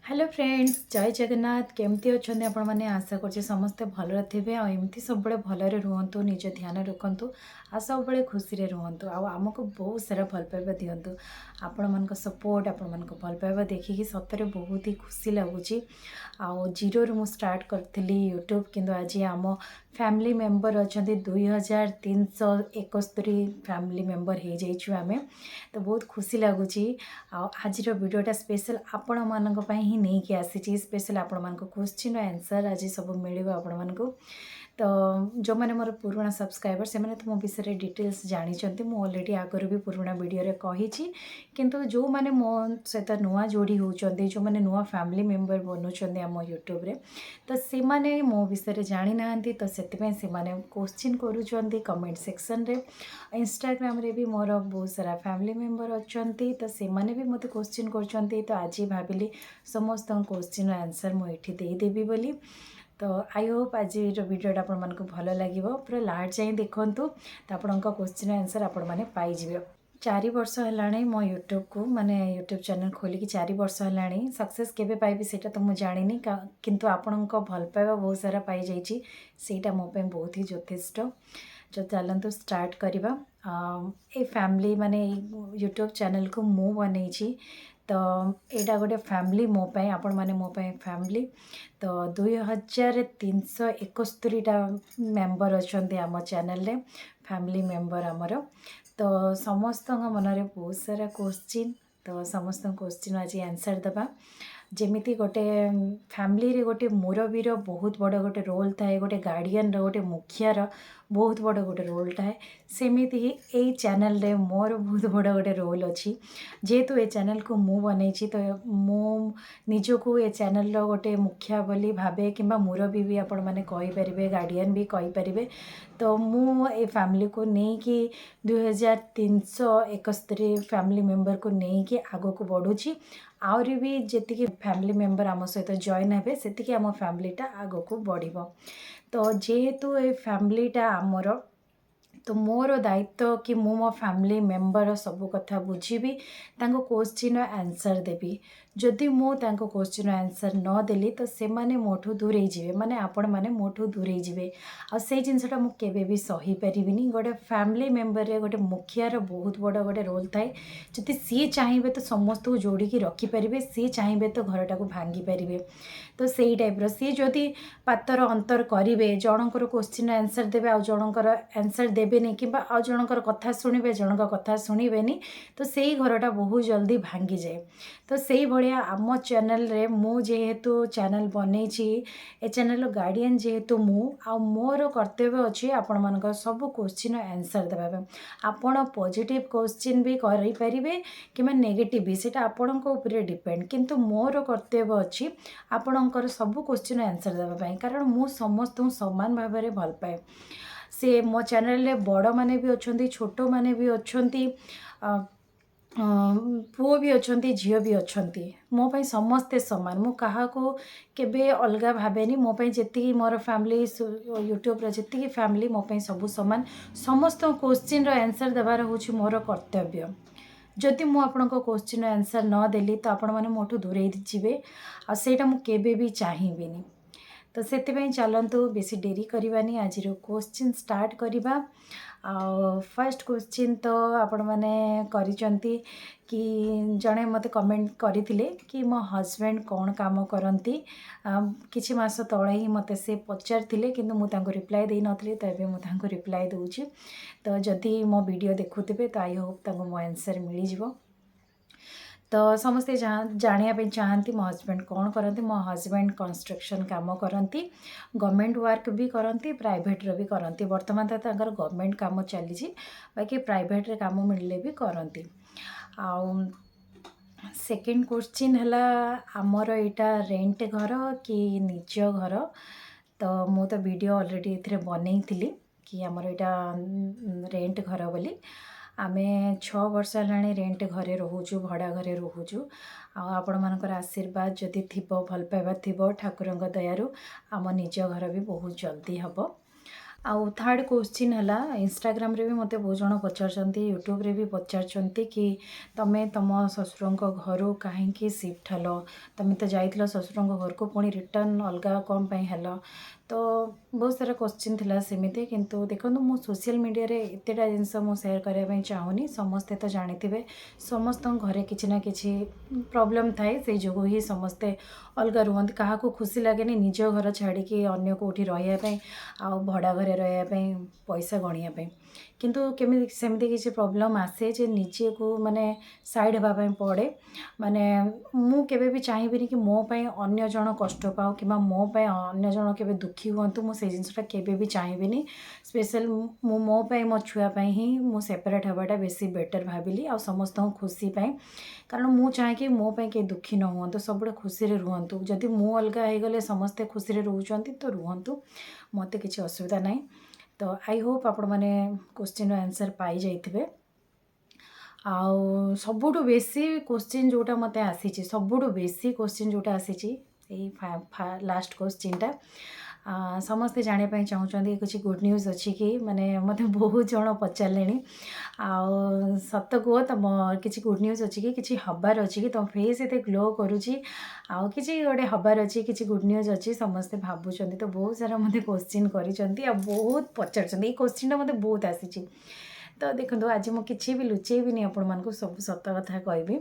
Hello friends जय जगन्नाथ केमती अच्छा आपण मैंने आशा कर समस्ते भल थे आमती सब भलरे रुहतु निज ध्यान रखु आ सब खुशी रे रुहतु आमको बहुत सारा भल पाइबा दिंतु आपण मान सपोर्ट आपण मान भल पाइबा देखिकी सतरे बहुत ही खुशी लगुच जीरो रु स्टार्ट करी यूट्यूब किंतु आज आम फैमिली मेंबर अच्छा 2371 फैमिली मेंबर हो जाइछु आमे तो बहुत खुशी लगुच आज वीडियोटा स्पेशल आपण मानक पई ही नहीं कि आसी स्पेशल आपण मानक क्वेश्चन आंसर आज सब मिल आपण मानक तो जो मैंने मोर पुराना सब्सक्राइबर से मैंने तो मो विषय डिटेल्स जानते मुझे ऑलरेडी आगर भी पुराना वीडियो कही किंतु जो मैंने मो सहित नुआ जोड़ी होती जो मैंने नुआ फैमिली मेंबर बनाऊँ आम यूट्यूब रे तो से माने मो विषय जानी ना तो से क्वेश्चन करूँ कमेंट सेक्शन रे इंस्टाग्राम रे भी मोर बहुत सारा फैमिली मेंबर अच्छा तो से माने भी मत क्वेश्चन कर तो आज भाविली समस्त क्वेश्चन आंसर मुझे देदेवी बोली तो आई होप आज वीडियोटा आपण मानक भल लगे पूरा लास्ट जाए देखूँ तो आपण क्वेश्चन आंसर आपण मैंने पाइबे 4 वर्ष है मो यूट्यूब को माने यूट्यूब चैनल खोलिकी 4 वर्ष है सक्सेस केबे पाइबी सेटा तो मुझे जानी किंतु आपण भल पाइबा बहुत सारा पाई जाइए सेटा मो पे बहुत ही यथेष्ट जो चलतु स्टार्ट करवा ए फैमिली माने यूट्यूब चैनल को मु बन तो यहाँ गोटे फैमिली मो पाई आपण माने मो पाई फैमिली तो 2371टा मेंबर अच्छा आम चैनल रे फैमिली मेंबर आमर तो समस्त मन में बहुत सारा क्वेश्चन तो समस्त क्वेश्चन आज आंसर दबा जेमिति गोटे फैमिली रे गोटे मुरबीर बहुत बड़ गोटे रोल थाए गोटे गार्डियन गोटे मुखियार बहुत बड़ गोटे रोल थाए सेमिति ही ए चैनल रे मोर बहुत बड़ गोटे रोल अच्छी जेहेतु ए चैनल को मु बन तो मु निजको ए चैनल रो गोटे मुखिया बोली भावे कि मुरबी भी आपण मैंने कहींपर गार्डियन भी कहींपर तो मु ए फैमिली को नहीं कि 2371 फैमिली मेंबर को नहीं कि आगो को बढ़ुची आहरी भी जी फैमिली मेंबर आम सहित जॉइन हे से आम फैमिलीटा आग को बढ़ तो जेहेतु ये फैमिलीटा आमर तो मोर दायित्व कि मु मो फैमिली मेंबर सब कथा बुझी क्वेश्चन आंसर देवी जदि मु क्वेश्चन आंसर न देली तो से माने मोठू दूरे जीवे माने आपण माने मोठू दूरे जीवे आ से जिनसटा मु केबे भी सही परिबिनी गोटे फैमिली मेंबर रे गोटे मुखियार बहुत बड़ गोटे रोल थाए जदि सी चाहिए तो समस्त को जोड़ी की रखी पारे सी चाहिए तो घरटा को भांगी पारे तो सही टाइप सी जदि पातर अंतर करेंगे जनकर क्वेश्चन आंसर देवे आ जनकर आंसर देवेनि कि आ जनकर कथा शुणे जनक कथा शुणबेनि तो सही घरटा बहुत जल्दी भांगी जाए तो से भाया आम चैनल रे मु जेहेतु चैनल बनई ए चैनल गार्डियन जेहेतु मु आ मोर कर्तव्य अच्छी आपण मान सब क्वेश्चन आंसर देवा आपण पॉजिटिव क्वेश्चन भी करें कि नेगेटिव भी सेटा आपण उपरे डिपेंड किंतु मोर कर्तव्य अच्छी आपणकर सब क्वेश्चन आंसर देवाई कारण मु समस्त समान भाव में भल पाए से मो चैनल रे बड़ माने भी अच्छा छोट माने भी अच्छा पुओ भी अच्छा झील भी अच्छा मो पाई समस्ते समान मु क्या केबे अलग भावेनी मो पाई जेतिकी मोर फैमिली यूट्यूब रे जेतिकी फैमिली मो पाई सब समान समस्त क्वेश्चन रो आंसर देवार होछि मोर कर्तव्य जदि मु आपन क्वेश्चन आंसर न देली तो आपण माने मोठू दूरे जीवे आ सेटा मु केबे भी चाहिबिनी तो से चलतु बेसी डेरी करवानी आज क्वेश्चन स्टार्ट करवा फर्स्ट क्वेश्चन तो आपण मैंने करिचंती कि जड़े मत कमेंट करते कि मो हस्बैंड कौन काम करती किछि मास तले ही मते से पचारथिले किंतु मु तांको रिप्लाई दे नथली तो एबे मु तांको रिप्लाई दूची तो जदि मो वीडियो देखुथिबे तो आई होप तांको मो आंसर मिली जिवो तो समस्ते जानापी चाहती मो हस्बैंड कौन करती मो हस्बैंड कंस्ट्रक्शन काम करती गवर्नमेंट वर्क भी करती प्राइवेट रे भी करती वर्तमान तो गवर्नमेंट काम चली बाकी प्राइवेट रे काम मिलले भी करती आउ सेकेंड क्वेश्चन है आमर यहाँ रेंट घर कि निज घर तो मु तो वीडियो ऑलरेडी ये बनई थी कि आमर यहाँ रेंट घर बोली आमे 6 वर्ष है रेंट घरे रोचु भड़ा घरे रोचु आपण मानकर आशीर्वाद जदि थिबो भल पाइबा थिबो ठाकुरंक दयारु आम निज घर भी बहुत जल्दी हम आउ थर्ड क्वेश्चन है इंस्टाग्राम रे भी मते बहुत जन पचार यूट्यूब रे भी पचार कि तमें तुम ससुर घर कहीं सिफ्ट हेल तुम तो जाइल ससुर घर को पुणी रिटर्न अलग कौन पाई हेल तो बहुत सारा क्वेश्चन थिला सेमिति किंतु देखो मु सोशल मीडिया रे एतेटा जिनस मु शेयर करने चाहूनी समस्ते तो जानी समस्त घरे किसी ना किसी प्रॉब्लम थाए से जो ही समस्ते अलग रुहत क्या खुशी लगे निज घर छाड़ी अन्य कौटी रही आ भड़ा घरे रही पैसा गणिया किंतु केमी सेमती किसी प्रॉब्लम आसे जे निजे को माने साइड होगापी पड़े माने मु केबे भी चाहिए कि मो पाई अन्य जन कष्ट पाओ कि मो पाई अन्य जन केबे दुखी हुंतु मु से जिनसटा केबे भी चाहिए स्पेशल मु मो पाई मो छुआ ही मु सेपरेट हवाटा बेसी बेटर भाविली आ समस्त खुशी पाई कारण मु चाहे कि मो पाई के दुखी न हुंतु सब खुशी रे रुहंतु जदि मु अलग हो गले समस्ते खुशी रे रहउचंती तो रुहंतु मते किसी असुविधा नहीं तो आई होप आपण मैंने क्वेश्चन आंसर पाई जाइथिबे आउ सबुठु बेसी क्वेश्चन जोटा मते आसी सबुठु बेसी क्वेश्चन जोटा आसी लास्ट क्वेश्चनटा समस्ते जानापी चाहूँगी कुछ गुड न्यूज़ अच्छी कि माने मत बहुत जन पचारे आउ सत कह तुम किसी गुड न्यूज़ अच्छी कि किसी हबार अच्छी कि तुम फेस एत ग्लो करुच्ची आउ कि गोटे हबार अच्छी किसी गुड न्यूज़ अच्छी समस्ते भावुं तो बहुत सारा मत क्वेश्चन कर बहुत पचार क्वेश्चन मत बहुत आसी तो देखो आज मुझे भी लुचेबी आपण मानक सब सत कथा कहबी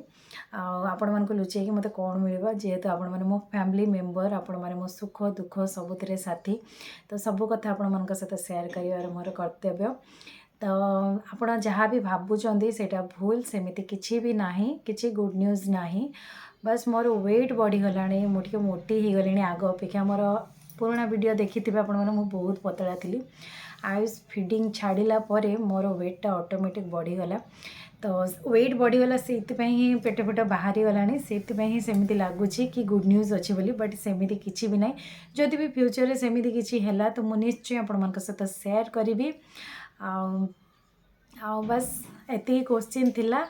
आपण मानक लुचेक मत कौन मिल जेहेतु आपण मैंने मो फैमिली मेंबर आपण मैंने मो सुख दुख सबुतिर साथी तो सब कथा आपण मान सहित शेयर कर मोर कर्तव्य तो आपण जहाँ भी भावुं सेटा भूल सेमिति किसी भी नाही किसी गुड न्यूज़ नाही बस मोर वेट बढ़ीगला मुझे मोटी हो गली आग अपेक्षा मोर पुराना वीडियो देखी थे आपण मैंने बहुत पतला थी आयुष फीडिंग छाड़िला परे मोर वेटटा ऑटोमेटिक बढ़ीगला तो वेट बढ़ीगला से ही पेट पेट बाहरी गलानी से ही सेमती लगुच कि गुड न्यूज़ अच्छी बोली बट सेमती किसी भी ना जदि भी फ्यूचर रे सेमती किसी है तो मुझे निश्चय आपण मान सहित शेयर करी बस एति क्वेश्चन थिला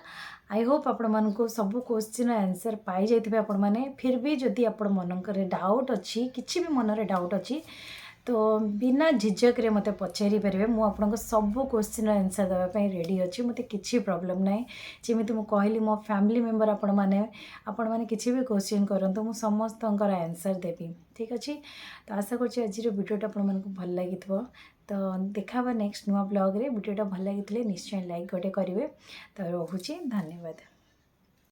आई होप आपण मानक सब क्वेश्चन आंसर पाई जाइथिबे आपण माने फिर भी जदि आपण मनकर डाउट अच्छी किसी भी मनरे डाउट अच्छी तो बिना झिझक रे मते पचारि पारे मु आपनको सब क्वेश्चन आंसर देवाई रेडी अच्छी मते किसी प्रॉब्लम ना जमी मु कहली मो फैमिली मेंबर आपण मैंने किसी भी क्वेश्चन करंतु मु समस्त आंसर देवी ठीक अच्छे तो आशा करछि आज वीडियोटा आपण मानक भल लगी तो देखा नेक्स्ट नुआ ब्लॉग रे वीडियोटा भल लगी निश्चय लाइक गोटे करेंगे तो रोचे धन्यवाद।